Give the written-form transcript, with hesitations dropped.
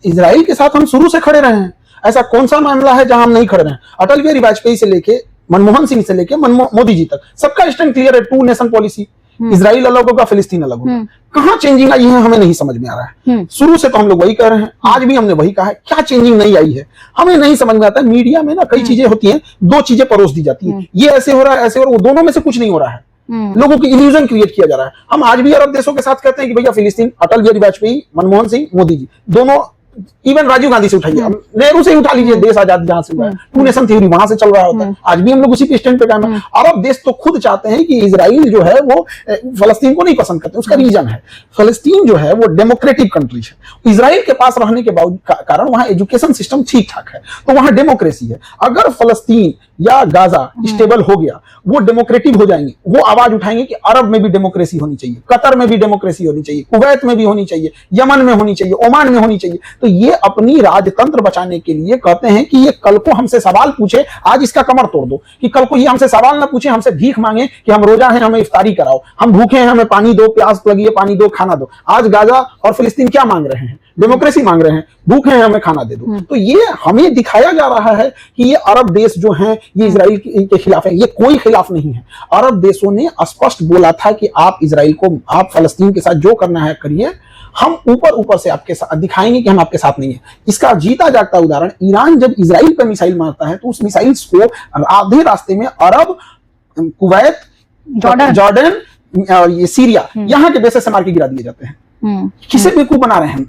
Israel के साथ हम शुरू से खड़े रहे हैं। ऐसा कौन सा मामला है जहां हम नहीं खड़े रहे हैं? अटल बिहारी वाजपेयी से लेके मनमोहन सिंह से लेके मोदी जी तक सबका स्टैंड क्लियर है, 2 नेशन पॉलिसी। इजराइल अलग होगा, फिलिस्तीन अलग होगा। कहां चेंजिंग आई है हमें नहीं समझ में आ रहा है। शुरू से तो हम लोग वही कह रहे हैं, आज भी हमने वही कहा है। क्या चेंजिंग नहीं आई है हमें नहीं समझ में आता है। मीडिया में ना कई चीजें होती हैं, 2 चीजें परोस दी जाती है, ये ऐसे हो रहा है, ऐसे हो रहा है, वो दोनों में से कुछ नहीं हो रहा है। लोगों की इल्यूजन क्रिएट किया जा रहा है। हम आज भी अरब देशों के साथ कहते हैं कि भैया फिलिस्तीन, अटल बिहारी वाजपेयी, मनमोहन सिंह, मोदी जी दोनों, इवन राजीव गांधी से उठाइए, नेहरू से ही उठा लीजिए, देश आजाद जहां से हुआ है, 2 नेशन थ्योरी वहां से चल रहा होता है। आज भी हम लोग उसी पे स्टैंड पे कायम है। अरब देश तो खुद चाहते हैं कि इजराइल जो है वो फलस्तीन को नहीं पसंद करते। उसका रीजन है, फलस्तीन जो है वो डेमोक्रेटिक कंट्री है। इजराइल के पास रहने के कारण वहां एजुकेशन सिस्टम ठीक ठाक है, तो वहां डेमोक्रेसी है। अगर फलस्तीन या गाजा स्टेबल हो गया, वो डेमोक्रेटिक हो जाएंगे, वो आवाज उठाएंगे कि अरब में भी डेमोक्रेसी होनी चाहिए, कतर में भी डेमोक्रेसी होनी चाहिए, कुवैत में भी होनी चाहिए, यमन में होनी चाहिए, ओमान में होनी चाहिए। तो ये अपनी राजतंत्र बचाने के लिए कहते हैं कि ये कल को हमसे सवाल पूछे, आज इसका कमर तोड़ दो, कि कल को ये हमसे सवाल ना पूछे, हमसे भीख मांगे कि हम रोजा हैं, हमें इफ्तारी कराओ, हम भूखे हैं, हमें पानी दो, प्यास लगी है, पानी दो, खाना दो। आज गाजा और फिलिस्तीन क्या मांग रहे हैं? डेमोक्रेसी मांग रहे हैं, भूखे हैं, हमें खाना दे दो। तो ये हमें दिखाया जा रहा है कि ये अरब देश जो हैं ये इजराइल के खिलाफ है। ये कोई खिलाफ नहीं है। अरब देशों ने स्पष्ट बोला था कि आप इजराइल को, आप फलस्तीन के साथ जो करना है करिए, हम ऊपर से आपके साथ दिखाएंगे कि हम आपके साथ नहीं है। इसका जीता जागता उदाहरण, ईरान जब इजराइल पर मिसाइल मारता है तो उस मिसाइल को आधे रास्ते में अरब, कुवैत, जॉर्डन और ये सीरिया, यहाँ के बेसिस से मार के गिरा दिए जाते हैं। किसे बेवकूफ बना रहे हैं?